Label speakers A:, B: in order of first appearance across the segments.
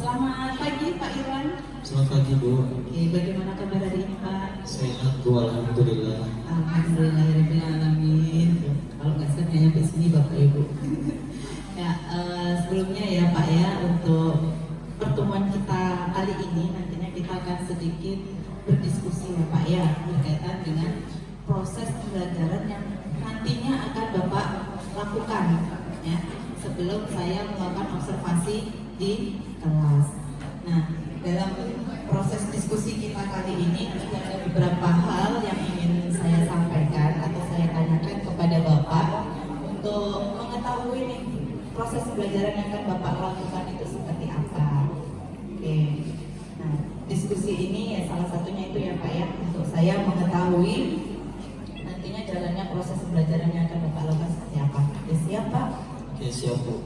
A: Selamat pagi Pak Irwan.
B: Selamat pagi Bu.
A: Oke, bagaimana kabar hari ini Pak?
B: Sehat Bu, alhamdulillah.
A: Alhamdulillahirobbilalamin. Kalau nggak sehat nyampe sini Bapak Ibu. Ya, sebelumnya ya Pak ya, untuk pertemuan kita kali ini nantinya kita akan sedikit berdiskusi ya Pak ya, berkaitan dengan proses pembelajaran yang nantinya akan Bapak lakukan ya, sebelum saya melakukan observasi di kelas. Nah, dalam proses diskusi kita kali ini ada beberapa hal yang ingin saya sampaikan atau saya tanyakan kepada Bapak untuk mengetahui nih proses pembelajaran yang akan Bapak lakukan itu seperti apa. Oke. Nah, diskusi ini ya salah satunya itu ya Pak ya, untuk saya mengetahui nantinya jalannya proses pembelajaran yang akan Bapak lakukan seperti apa. Ya, siap Pak?
B: Oke, siap Bu.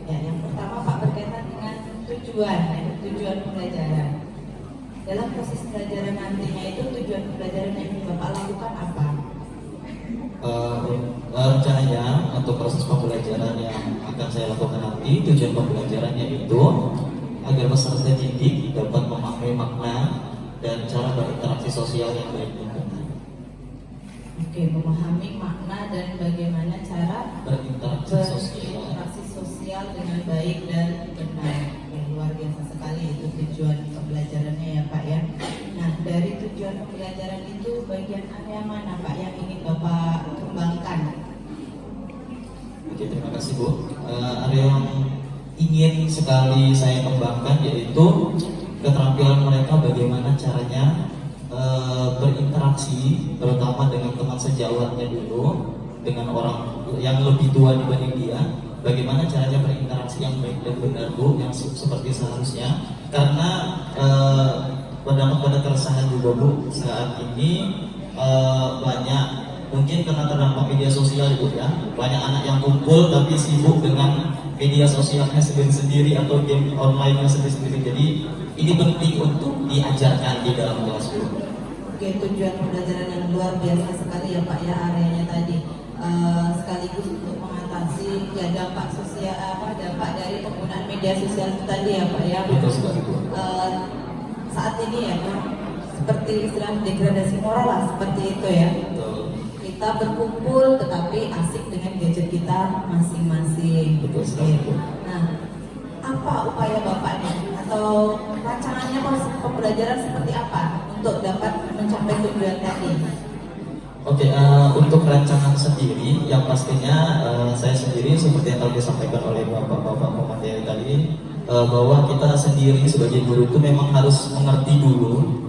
A: Ya, yang pertama Pak berkaitan dengan tujuan pembelajaran. Dalam proses pembelajaran nantinya itu tujuan pembelajaran yang ingin Bapak lakukan apa?
B: Rencananya untuk proses pembelajaran yang akan saya lakukan nanti, tujuan pembelajarannya itu agar peserta didik dapat memahami makna dan cara berinteraksi sosial yang baik dan benar.
A: Oke, memahami makna dan bagaimana cara berinteraksi sosial dengan baik dan benar. Oke, luar biasa sekali itu tujuan pembelajarannya ya Pak ya. Nah, dari tujuan pembelajaran itu bagian area mana Pak yang ingin Bapak kembangkan?
B: Oke, terima kasih Bu. Area yang ingin sekali saya kembangkan yaitu keterampilan mereka bagaimana caranya berinteraksi, terutama dengan teman sejawatnya dulu, dengan orang yang lebih tua dibanding dia, bagaimana caranya berinteraksi yang baik dan benar Bu, yang seperti seharusnya. Karena berdampak pada keresahan juga Bu, saat ini banyak, mungkin karena terdampak media sosial Bu ya, banyak anak yang kumpul tapi sibuk dengan media sosialnya sendiri-sendiri atau game online-nya sendiri-sendiri. Jadi ini penting untuk diajarkan di dalam kelas Bu.
A: Oke, tujuan pembelajaran yang luar biasa sekali ya Pak ya, areanya tadi sekaligus untuk mengatasi ya dampak sosial dampak dari penggunaan media sosial itu tadi ya Pak ya.
B: Betul sekali Bu.
A: Saat ini ya Pak, seperti istilah degradasi moral lah, seperti itu ya.
B: Betul.
A: Kita berkumpul tetapi asik dengan gadget kita masing-masing.
B: Betul sekali Bu.
A: Nah, apa upaya Bapak nih atau rancangannya proses pembelajaran seperti apa untuk dapat mencapai tujuan tadi?
B: Oke, untuk rancangan sendiri, yang pastinya saya sendiri seperti yang tadi disampaikan oleh bapak-bapak pemateri tadi, bahwa kita sendiri sebagai guru itu memang harus mengerti dulu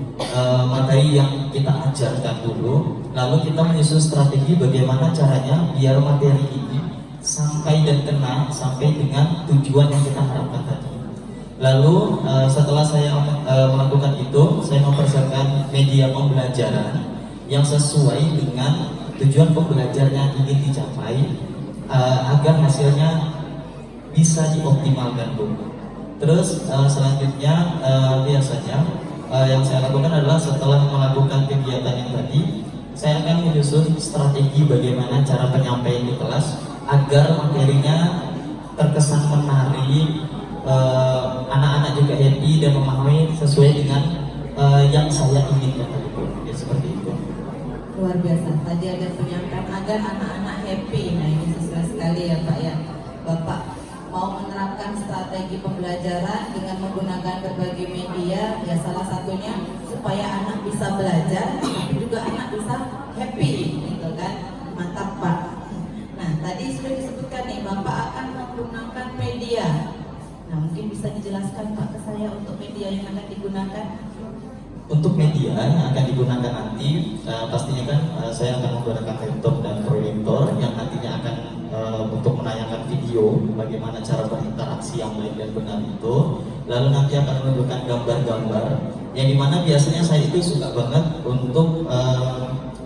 B: materi yang kita ajarkan dulu, lalu kita menyusun strategi bagaimana caranya biar materi ini sampai dan kena sampai dengan tujuan yang kita harapkan tadi. Lalu setelah saya melakukan itu, saya mempersiapkan media pembelajaran yang sesuai dengan tujuan pembelajaran yang ingin dicapai agar hasilnya bisa dioptimalkan Bu. Terus selanjutnya biasanya yang saya lakukan adalah setelah melakukan kegiatan yang tadi, saya akan menyusun strategi bagaimana cara penyampaian di kelas agar materinya terkesan menarik, anak-anak juga happy dan memahami sesuai dengan yang saya inginkan tadi Bu. Ya, seperti itu.
A: Luar biasa, tadi ada penyampaian agar anak-anak happy. Nah, ini sesuai sekali ya Pak ya. Bapak mau menerapkan strategi pembelajaran dengan menggunakan berbagai media, ya salah satunya supaya anak bisa belajar tapi juga anak bisa happy gitu kan. Mantap Pak. Nah, tadi sudah disebutkan nih Bapak akan menggunakan media. Nah, mungkin bisa dijelaskan Pak ke saya untuk media yang akan digunakan.
B: Untuk media yang akan digunakan nanti, pastinya kan saya akan menggunakan laptop dan proyektor yang nantinya akan untuk menayangkan video bagaimana cara berinteraksi yang baik dan benar itu. Lalu nanti akan menunjukkan gambar-gambar yang dimana biasanya saya itu suka banget untuk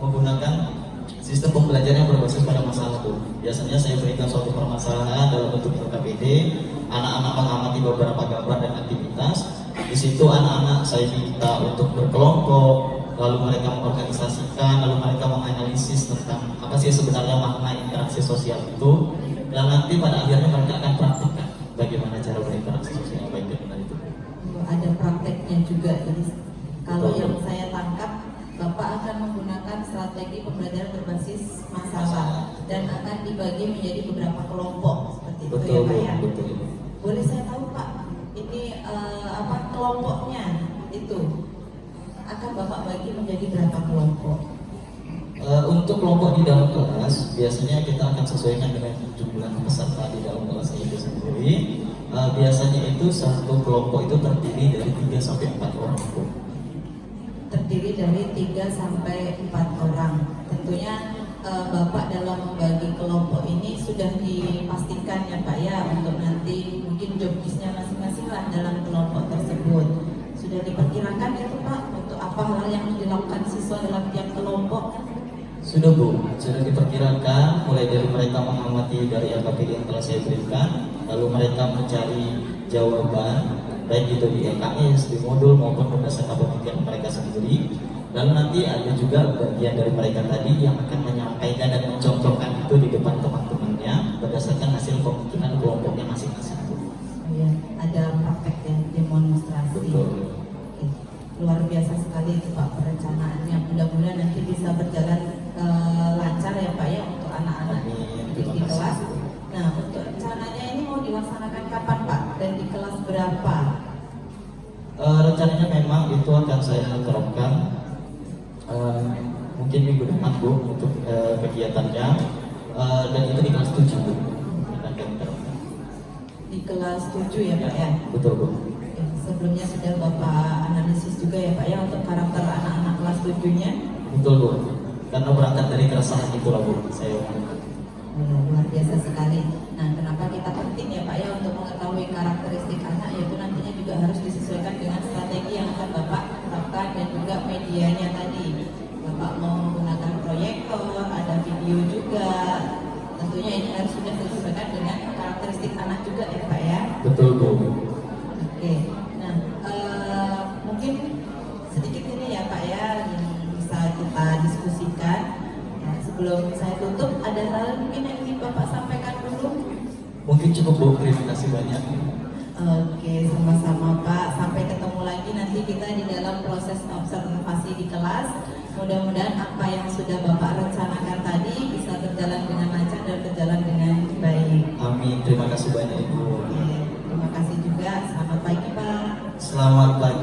B: menggunakan sistem pembelajaran yang berbasis pada masalah itu. Biasanya saya berikan suatu permasalahan dalam bentuk LKPD, anak-anak mengamati beberapa gambar dan aktivitas. Di situ anak-anak saya minta untuk berkelompok, lalu mereka mengorganisasikan, lalu mereka menganalisis tentang apa sih sebenarnya makna interaksi sosial itu, dan nanti pada akhirnya mereka akan praktikkan bagaimana cara berinteraksi sosial yang baik dan benar itu.
A: Ada prakteknya juga. Jadi kalau
B: Betul.
A: yang saya tangkap, Bapak akan menggunakan strategi pembelajaran berbasis masalah dan akan dibagi menjadi beberapa kelompok seperti itu ya
B: Betul,
A: Pak ya.
B: betul.
A: Boleh saya tahu Pak, ini apa kelompoknya itu akan Bapak bagi menjadi berapa kelompok?
B: Untuk kelompok di dalam kelas, biasanya kita akan sesuaikan dengan jumlah peserta di dalam kelas itu sendiri. Biasanya itu satu kelompok itu terdiri dari 3 sampai 4 orang.
A: Terdiri dari 3 sampai 4 orang. Tentunya Bapak dalam membagi kelompok ini sudah dipastikan ya Pak ya, untuk nanti mungkin job desk-nya masing-masing lah dalam kelompok tersebut. Sudah diperkirakan itu Pak untuk apa hal yang dilakukan siswa dalam tiap kelompok?
B: Sudah Bu, sudah diperkirakan mulai dari mereka mengamati dari AKPD yang telah saya berikan, lalu mereka mencari jawaban baik itu di EKS, di modul maupun berdasarkan pemikiran mereka sendiri. Lalu nanti ada juga bagian dari mereka tadi yang akan menyampaikan dan mencontohkan itu di depan teman-temannya berdasarkan hasil pemikiran kelompoknya masing-masing.
A: Ya, ada praktek dan demonstrasi.
B: Betul.
A: Oke. Luar biasa sekali itu Pak perencanaannya. Mudah-mudahan nanti bisa berjalan lancar ya Pak ya untuk anak-anak
B: Amin.
A: di kelas. Nah, untuk rencananya ini mau dilaksanakan kapan Pak dan di kelas berapa?
B: Rencananya memang itu akan saya terapkan mungkin minggu depan Bu untuk kegiatannya, dan itu di kelas 7 Bu. Akan kami terapkan.
A: Di kelas 7 ya Pak ya?
B: Betul Bu.
A: Ya, sebelumnya sudah Bapak analisis juga ya Pak ya untuk karakter anak-anak kelas 7-nya.
B: Betul Bu. Karena berangkat dari keresahan itulah Bu saya.
A: Luar biasa sekali. Nah, kenapa kita penting ya Pak ya untuk mengetahui karakteristik anak, yaitu nantinya juga harus disesuaikan dengan strategi yang akan Bapak terapkan dan juga medianya tadi. Bapak mau menggunakan proyektor, ada video juga. Tentunya ini harus sudah disesuaikan dengan karakteristik anak juga ya Pak ya.
B: Betul Bu.
A: Oke. Nah, mungkin sedikit ini ya Pak ya yang bisa kita diskusikan. Nah, sebelum saya tutup, ada hal mungkin yang ingin Bapak sampaikan dulu?
B: Mungkin cukup Bu, terima kasih banyak.
A: Oke, sama-sama Pak. Sampai ketemu lagi nanti kita di dalam proses observasi di kelas. Mudah-mudahan apa yang sudah Bapak rencanakan tadi bisa berjalan dengan lancar dan berjalan dengan baik.
B: Amin, terima kasih banyak Ibu.
A: Oke, terima kasih juga. Selamat pagi Pak.
B: Selamat pagi.